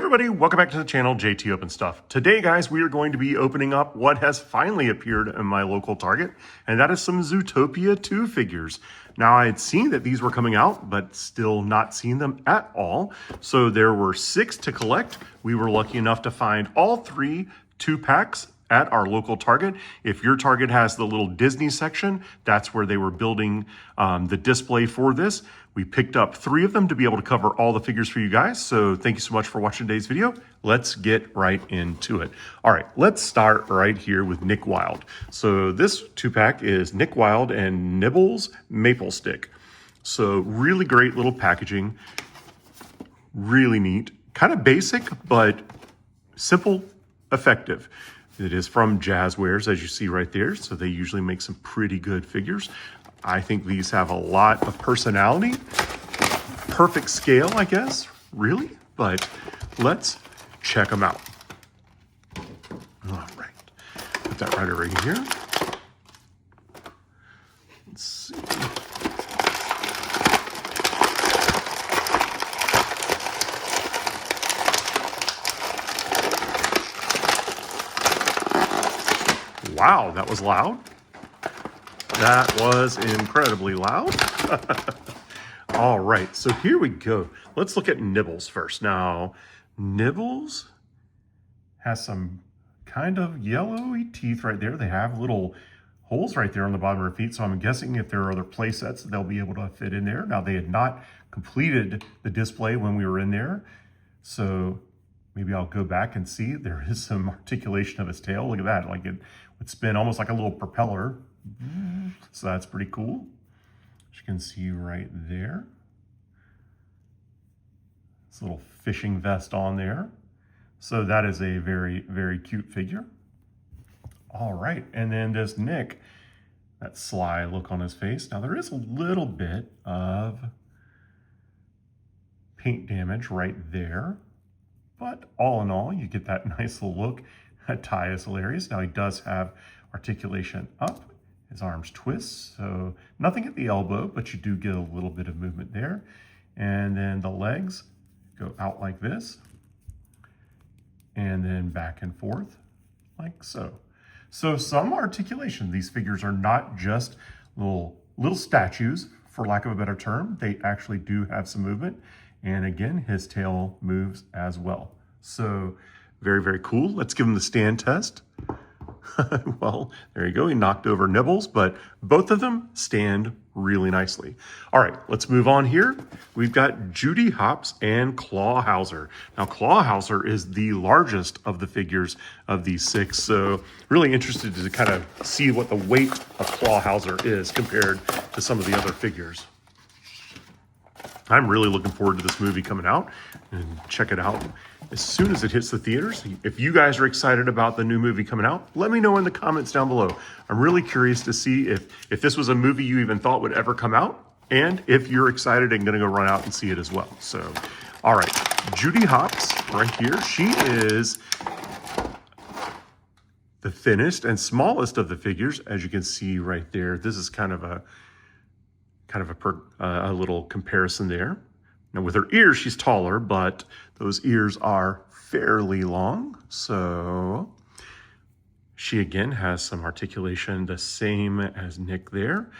everybody, welcome back to the channel, JT Open Stuff. Today, guys, we are going to be opening up what has finally appeared in my local Target, and that is some Zootopia 2 figures. Now, I had seen that these were coming out, but still not seen them at all. So there were 6 to collect. We were lucky enough to find all 3 2-packs at our local Target. If your Target has the little Disney section, that's where they were building the display for this. We picked up 3 of them to be able to cover all the figures for you guys. So thank you so much for watching today's video. Let's get right into it. All right, let's start right here with Nick Wilde. So this 2-pack is Nick Wilde and Nibbles Maple Stick. So really great little packaging, really neat, kind of basic, but simple, effective. It is from Jazzwares, as you see right there. So they usually make some pretty good figures. I think these have a lot of personality. Perfect scale, I guess, really. But let's check them out. All right, put that right over here. Let's see. Wow, that was loud. That was incredibly loud. All right, so here we go. Let's look at Nibbles first. Now, Nibbles has some kind of yellowy teeth right there. They have little holes right there on the bottom of their feet, so I'm guessing if there are other play sets, they'll be able to fit in there. Now, they had not completed the display when we were in there, so maybe I'll go back and see. There is some articulation of his tail. Look at that, like it would spin almost like a little propeller. So that's pretty cool. As you can see right there. This little fishing vest on there. So that is a very, very cute figure. All right, and then this Nick, that sly look on his face. Now there is a little bit of paint damage right there, but all in all, you get that nice little look. That tie is hilarious. Now he does have articulation up. His arms twist, so nothing at the elbow, but you do get a little bit of movement there. And then the legs go out like this, and then back and forth like so. So some articulation. These figures are not just little statues, for lack of a better term. They actually do have some movement. And again, his tail moves as well. So very, very cool. Let's give him the stand test. Well, there you go. He knocked over Nibbles, but both of them stand really nicely. All right, let's move on here. We've got Judy and Clawhouser. Now, Clawhouser is the largest of the figures of these 6, so really interested to kind of see what the weight of Clawhouser is compared to some of the other figures. I'm really looking forward to this movie coming out, and check it out as soon as it hits the theaters. If you guys are excited about the new movie coming out, let me know in the comments down below. I'm really curious to see if this was a movie you even thought would ever come out, and if you're excited and gonna go run out and see it as well. So, all right, Judy right here. She is the thinnest and smallest of the figures, as you can see right there. This is kind of a little comparison there. Now with her ears, she's taller, but those ears are fairly long. So she again has some articulation, the same as Nick there.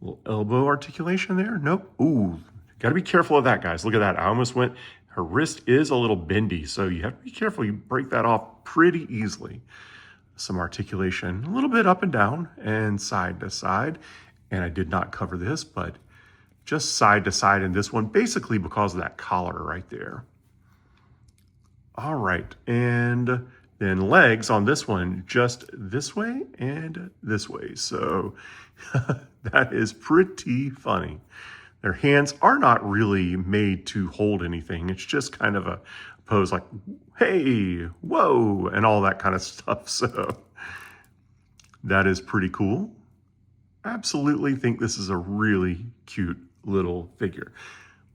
A little elbow articulation there. Nope. Ooh, gotta be careful of that, guys. Look at that. I almost went, her wrist is a little bendy, so you have to be careful. You break that off pretty easily. Some articulation, a little bit up and down and side to side. And I did not cover this, but just side to side in this one, basically because of that collar right there. All right, and then legs on this one, just this way and this way. So that is pretty funny. Their hands are not really made to hold anything. It's just kind of a pose like, hey, whoa, and all that kind of stuff. So that is pretty cool. Absolutely think this is a really cute little figure.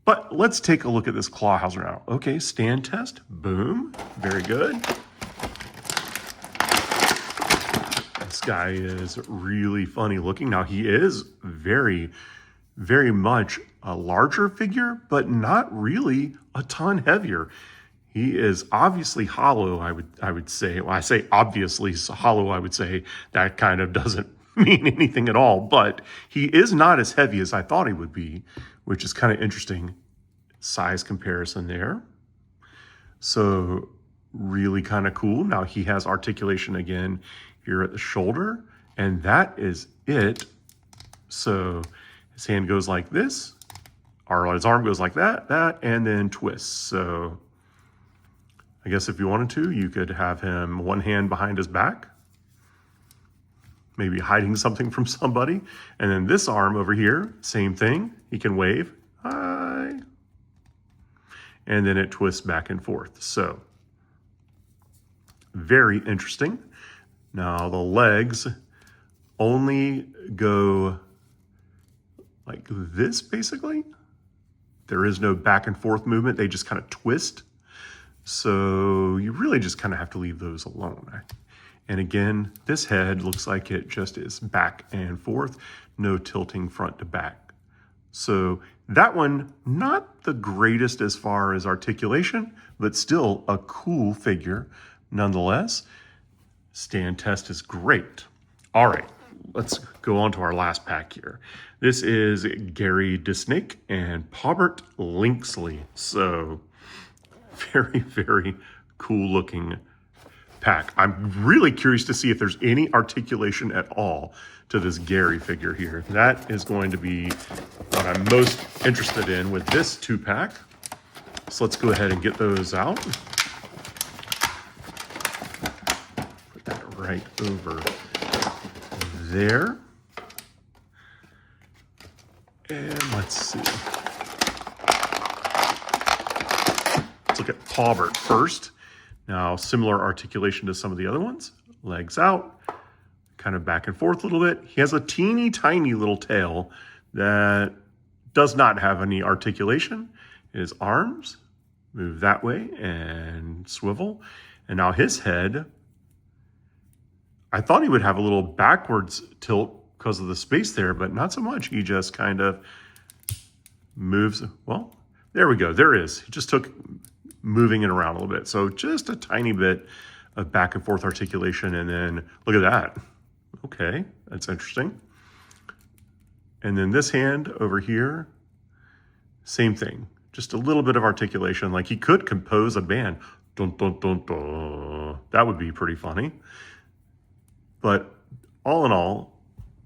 But let's take a look at this Clawhouser now. Okay, stand test, boom, very good. This guy is really funny looking. Now he is very, very much a larger figure, but not really a ton heavier. He is obviously hollow, I would say. Well, I say obviously hollow, I would say. That kind of doesn't mean anything at all. But he is not as heavy as I thought he would be, which is kind of interesting. Size comparison there. So really kind of cool. Now he has articulation again here at the shoulder, and that is it. So his hand goes like this, or his arm goes like that, and then twists. So I guess if you wanted to, you could have him one hand behind his back, maybe hiding something from somebody. And then this arm over here, same thing. He can wave, hi. And then it twists back and forth. So very interesting. Now the legs only go like this, basically. There is no back and forth movement. They just kind of twist. So you really just kind of have to leave those alone. And again, this head looks like it just is back and forth, no tilting front to back. So that one, not the greatest as far as articulation, but still a cool figure nonetheless. Stand test is great. All right, let's go on to our last pack here. This is Gary DeSnake and Pawbert Linksley. So very, very cool looking pack. I'm really curious to see if there's any articulation at all to this Gary figure here. That is going to be what I'm most interested in with this 2-pack. So let's go ahead and get those out. Put that right over there. And let's see. Look at Pawbert first. Now, similar articulation to some of the other ones. Legs out, kind of back and forth a little bit. He has a teeny tiny little tail that does not have any articulation. His arms move that way and swivel. And now his head, I thought he would have a little backwards tilt because of the space there, but not so much. He just kind of moves. Well, there we go. There is. He just took moving it around a little bit. So just a tiny bit of back and forth articulation. And then look at that. Okay, that's interesting. And then this hand over here, same thing. Just a little bit of articulation. Like he could compose a band. Dun, dun, dun, dun. That would be pretty funny. But all in all,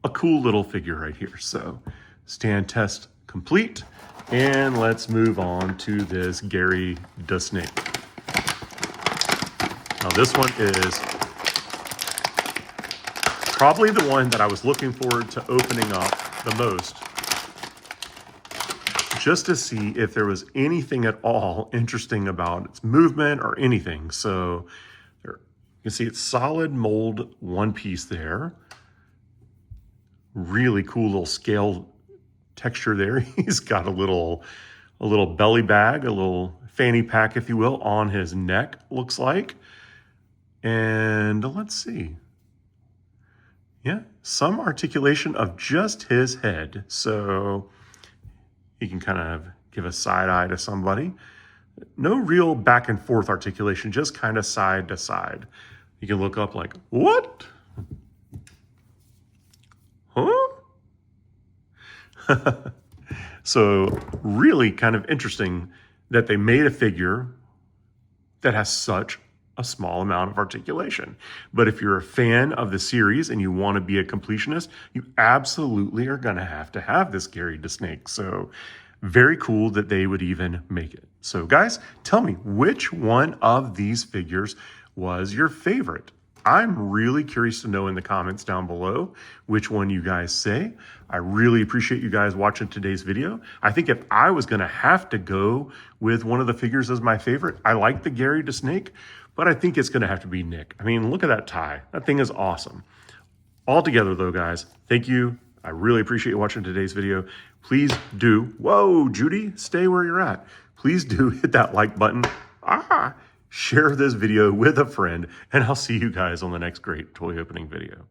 a cool little figure right here. So stand test complete. And let's move on to this Gary DeSnake. Now this one is probably the one that I was looking forward to opening up the most, just to see if there was anything at all interesting about its movement or anything. So there, you can see it's solid mold one piece there. Really cool little scale texture there. He's got a little belly bag, a little fanny pack, if you will, on his neck, looks like. And let's see. Yeah, some articulation of just his head. So he can kind of give a side eye to somebody. No real back and forth articulation, just kind of side to side. You can look up like, what? Huh? So really kind of interesting that they made a figure that has such a small amount of articulation. But if you're a fan of the series and you want to be a completionist, you absolutely are going to have this Gary DeSnake. So very cool that they would even make it. So guys, tell me, which one of these figures was your favorite? I'm really curious to know in the comments down below which one you guys say. I really appreciate you guys watching today's video. I think if I was going to have to go with one of the figures as my favorite, I like the Gary DeSnake, but I think it's going to have to be Nick. I mean, look at that tie. That thing is awesome. Altogether though, guys, thank you. I really appreciate you watching today's video. Please do, whoa, Judy, stay where you're at. Please do hit that like button. Share this video with a friend, and I'll see you guys on the next great toy opening video.